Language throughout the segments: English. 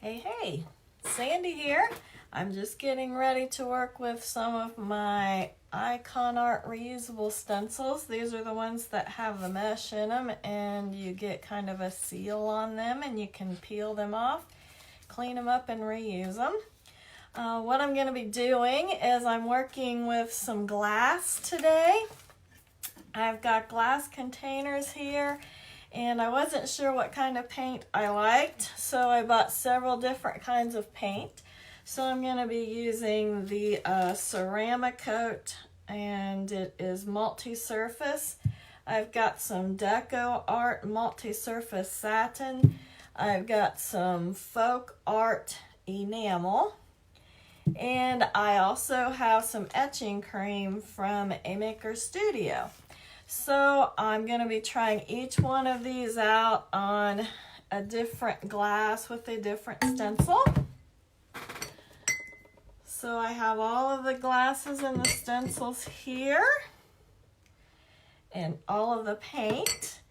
Hey, Sandy here. I'm just getting ready to work with some of my Ikonart reusable stencils. These are the ones that have the mesh in them and you get kind of a seal on them and you can peel them off, clean them up and reuse them. What I'm going to be doing is I'm working with some glass today. I've got glass containers here. And I wasn't sure what kind of paint I liked, so I bought several different kinds of paint. So I'm going to be using the Ceramcoat, and it is multi-surface. I've got some Ikonart multi-surface satin. I've got some folk art enamel. And I also have some etching cream from a maker studio. So I'm going to be trying each one of these out on a different glass with a different stencil. So I have all of the glasses and the stencils here and all of the paint.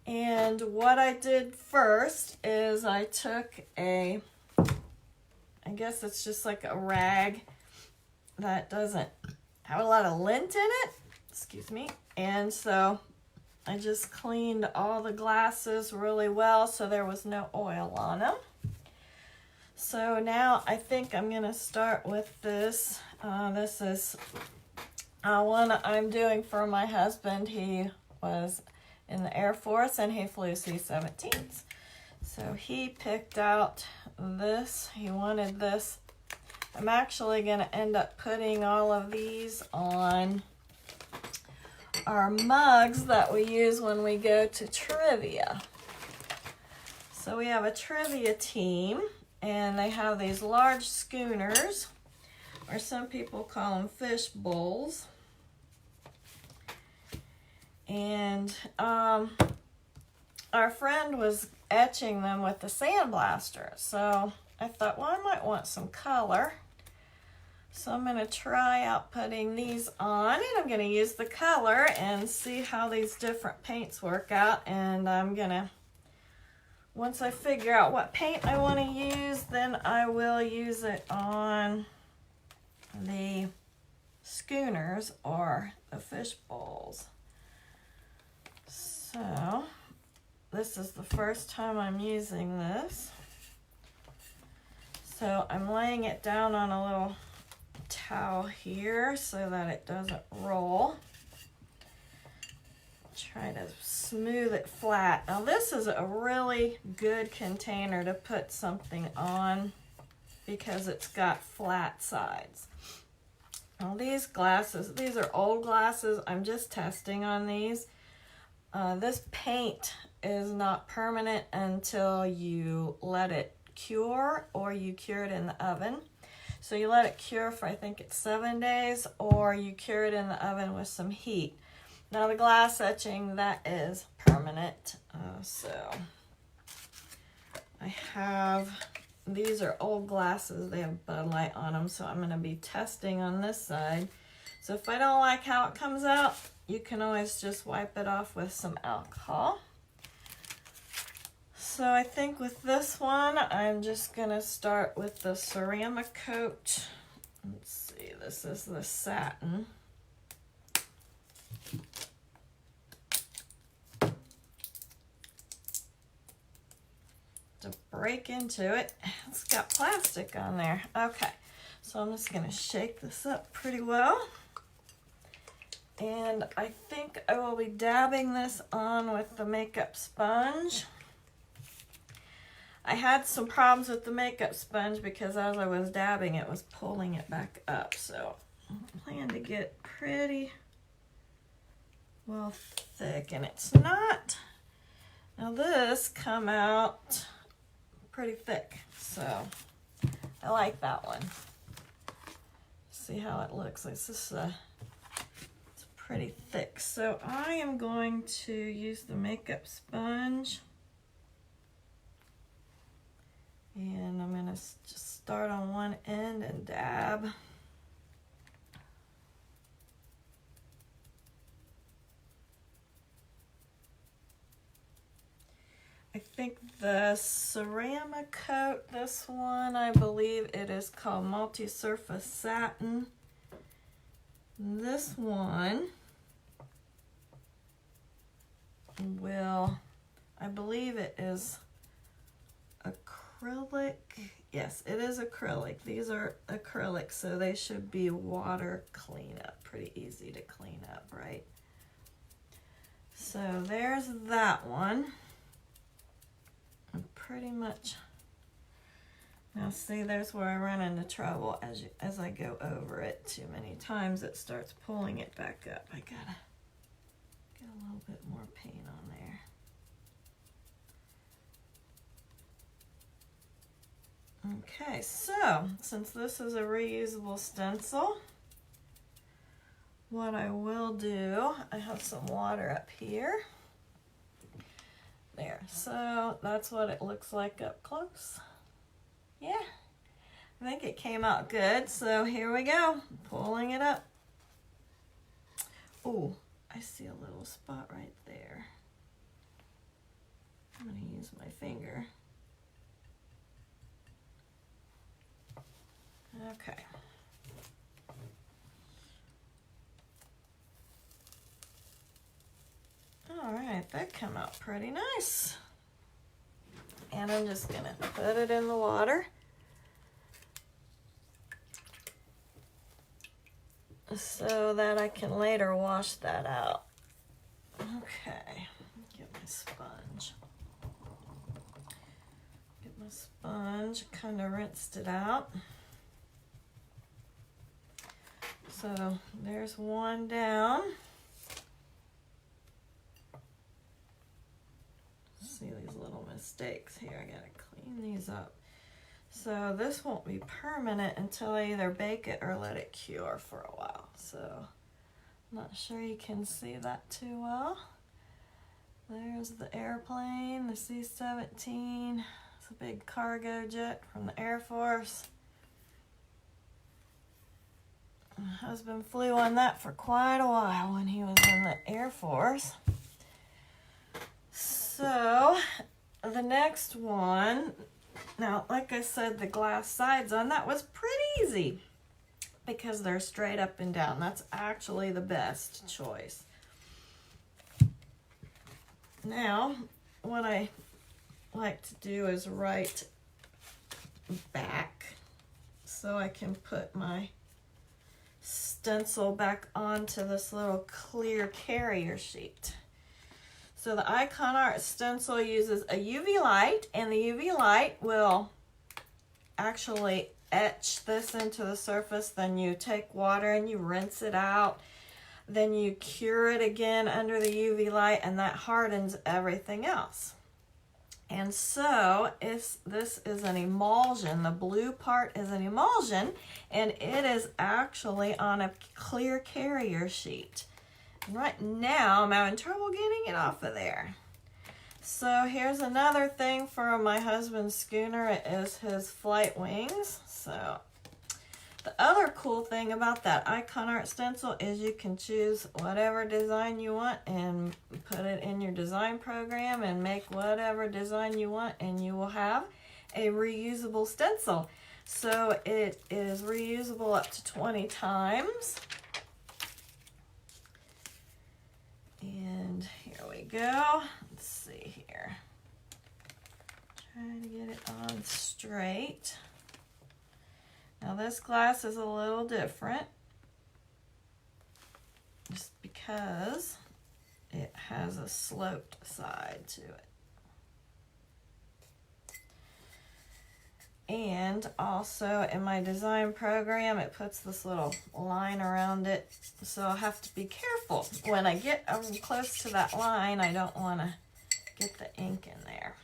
And what I did first is I took I guess it's just like a rag that doesn't have a lot of lint in it. Excuse me. And so I just cleaned all the glasses really well so there was no oil on them. So now I think I'm going to start with this. This is one I'm doing for my husband. He was in the Air Force and he flew C-17s. So he picked out this. He wanted this. I'm actually going to end up putting all of these on our mugs that we use when we go to trivia. So we have a trivia team and they have these large schooners, or some people call them fish bowls. And our friend was etching them with the sandblaster. So I thought, well, I might want some color. So I'm going to try out putting these on, and I'm going to use the color and see how these different paints work out. And I'm going to, once I figure out what paint I want to use, then I will use it on the schooners or the fish bowls. So this is the first time I'm using this. So I'm laying it down on a little towel here so that it doesn't roll. Try to smooth it flat. Now this is a really good container to put something on because it's got flat sides. Now these glasses, these are old glasses. I'm just testing on these. This paint is not permanent until you let it cure or you cure it in the oven. So you let it cure for, I think it's 7 days, or you cure it in the oven with some heat. Now the glass etching, that is permanent. So I have, these are old glasses. They have Bud Light on them, so I'm going to be testing on this side. So if I don't like how it comes out, you can always just wipe it off with some alcohol. So I think with this one, I'm just going to start with the Ceramcoat. Let's see, this is the satin. To break into it, it's got plastic on there. Okay, so I'm just going to shake this up pretty well. And I think I will be dabbing this on with the makeup sponge. I had some problems with the makeup sponge because as I was dabbing, it was pulling it back up. So I plan to get pretty well thick, and it's not. Now this come out pretty thick, so I like that one. See how it looks. It's pretty thick. So I am going to use the makeup sponge. And I'm going to just start on one end and dab. I think the Ceramcoat, this one, I believe it is called multi-surface satin. This one will, I believe it is acrylic. Yes, it is acrylic. These are acrylic, so they should be water cleanup. Pretty easy to clean up, right? So there's that one. And pretty much, now see, there's where I run into trouble. As I go over it too many times, it starts pulling it back up. I gotta get a little bit more paint on there. Okay, so since this is a reusable stencil, what I will do, I have some water up here. There, so that's what it looks like up close. Yeah, I think it came out good, so here we go, pulling it up. Oh, I see a little spot right there. I'm gonna use my finger. Okay. All right, that came out pretty nice. And I'm just gonna put it in the water so that I can later wash that out. Okay, get my sponge. Get my sponge, kind of rinsed it out. So there's one down. See these little mistakes here. I gotta clean these up. So this won't be permanent until I either bake it or let it cure for a while. So I'm not sure you can see that too well. There's the airplane, the C-17. It's a big cargo jet from the Air Force. My husband flew on that for quite a while when he was in the Air Force. So the next one, now like I said, the glass sides on that was pretty easy because they're straight up and down. That's actually the best choice. Now, what I like to do is write back so I can put my stencil back onto this little clear carrier sheet. So the Ikonart stencil uses a UV light, and the UV light will actually etch this into the surface. Then you take water and you rinse it out. Then you cure it again under the UV light, and that hardens everything else. And so this is an emulsion. The blue part is an emulsion, and it is actually on a clear carrier sheet. And right now, I'm having trouble getting it off of there. So here's another thing for my husband's schooner. It is his flight wings. So the other cool thing about that Ikonart stencil is you can choose whatever design you want and put it in your design program and make whatever design you want, and you will have a reusable stencil. So it is reusable up to 20 times. And here we go. Let's see here. Trying to get it on straight. Now this glass is a little different just because it has a sloped side to it. And also in my design program, it puts this little line around it. So I'll have to be careful. When I get close to that line, I don't want to get the ink in there.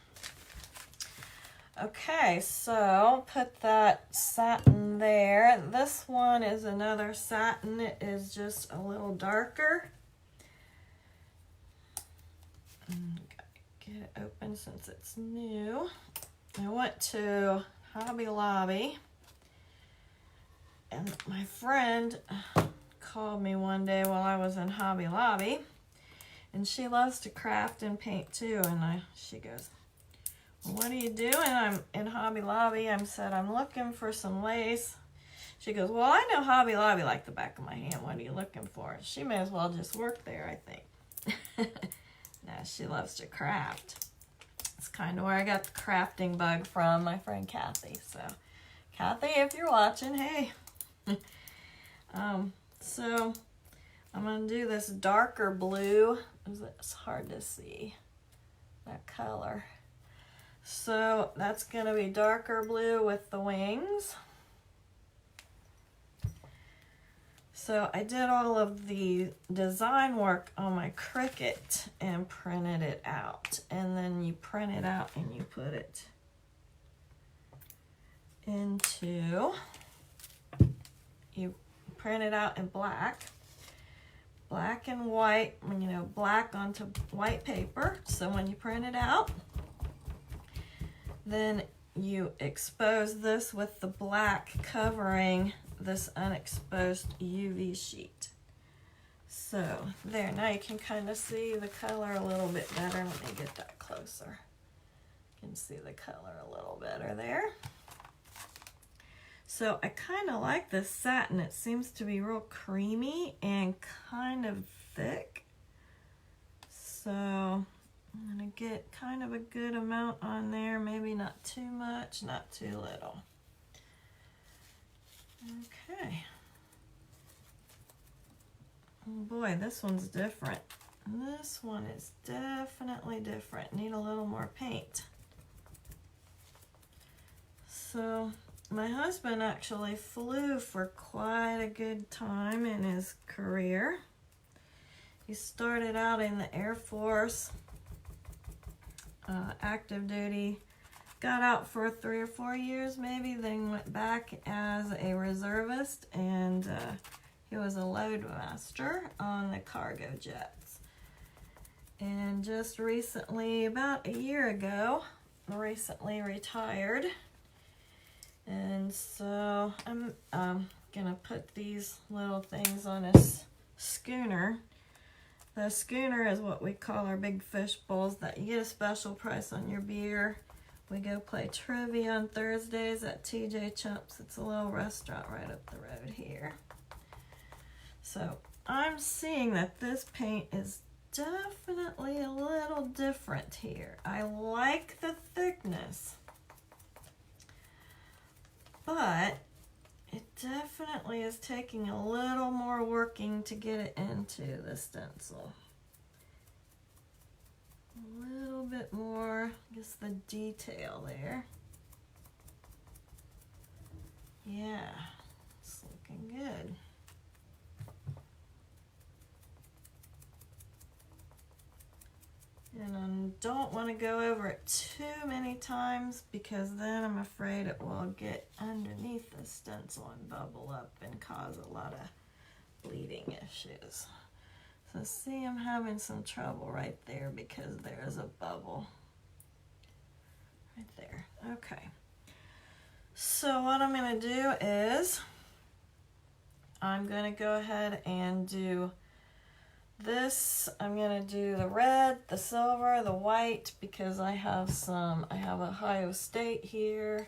Okay, so put that satin there. This one is another satin. It is just a little darker. Get it open since it's new. I went to Hobby Lobby, and my friend called me one day while I was in Hobby Lobby, and she loves to craft and paint too, and she goes, what are you doing? I'm in Hobby Lobby. I said, I'm looking for some lace. She goes, well, I know Hobby Lobby like the back of my hand. What are you looking for? She may as well just work there, I think. Now, she loves to craft. It's kind of where I got the crafting bug from, my friend Kathy. So, Kathy, if you're watching, hey. So, I'm going to do this darker blue. It's hard to see, that color. So, that's going to be darker blue with the wings. So I did all of the design work on my Cricut and printed it out. And then you print it out and you put it into, you print it out in black and white, you know, black onto white paper. So when you print it out, then you expose this with the black covering this unexposed UV sheet. So there, now you can kind of see the color a little bit better. Let me get that closer. You can see the color a little better there. So I kind of like this satin. It seems to be real creamy and kind of thick. So I'm gonna get kind of a good amount on there, maybe not too much, not too little. Okay. Oh boy, this one's different. This one is definitely different. Need a little more paint. So, my husband actually flew for quite a good time in his career. He started out in the Air Force, active duty. Got out for 3 or 4 years maybe, then went back as a reservist, and he was a load master on the cargo jets. And just recently, about a year ago, recently retired. And so I'm gonna put these little things on a schooner. The schooner is what we call our big fish bowls that you get a special price on your beer. We go play trivia on Thursdays at TJ Chumps. It's a little restaurant right up the road here. So I'm seeing that this paint is definitely a little different here. I like the thickness, but it definitely is taking a little more working to get it into the stencil. A little bit more, I guess, the detail there. Yeah, it's looking good. And I don't want to go over it too many times because then I'm afraid it will get underneath the stencil and bubble up and cause a lot of bleeding issues. So see, I'm having some trouble right there because there's a bubble right there. Okay. So what I'm going to do is I'm going to go ahead and do this. I'm going to do the red, the silver, the white because I have Ohio State here,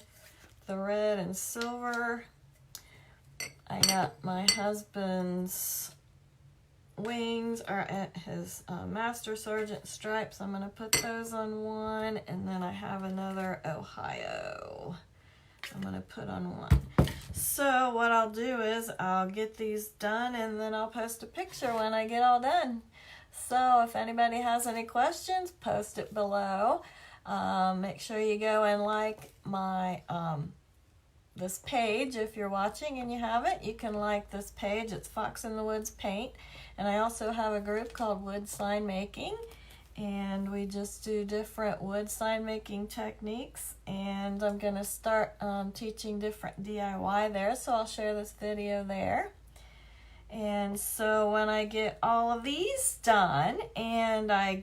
the red and silver. I got my husband's wings are at his Master Sergeant stripes. I'm going to put those on one, and then I have another Ohio I'm going to put on one. So what I'll do is I'll get these done, and then I'll post a picture when I get all done. So if anybody has any questions, post it below. Make sure you go and like my this page. If you're watching and you haven't, you can like this page. It's Fox in the Woods Paint. And I also have a group called Wood Sign Making, and we just do different wood sign making techniques, and I'm going to start teaching different DIY there, so I'll share this video there. And so when I get all of these done and I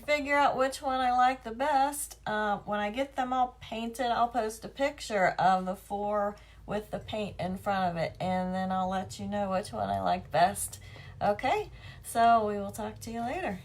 figure out which one I like the best, when I get them all painted, I'll post a picture of the 4 with the paint in front of it, and then I'll let you know which one I like best. Okay, so we will talk to you later.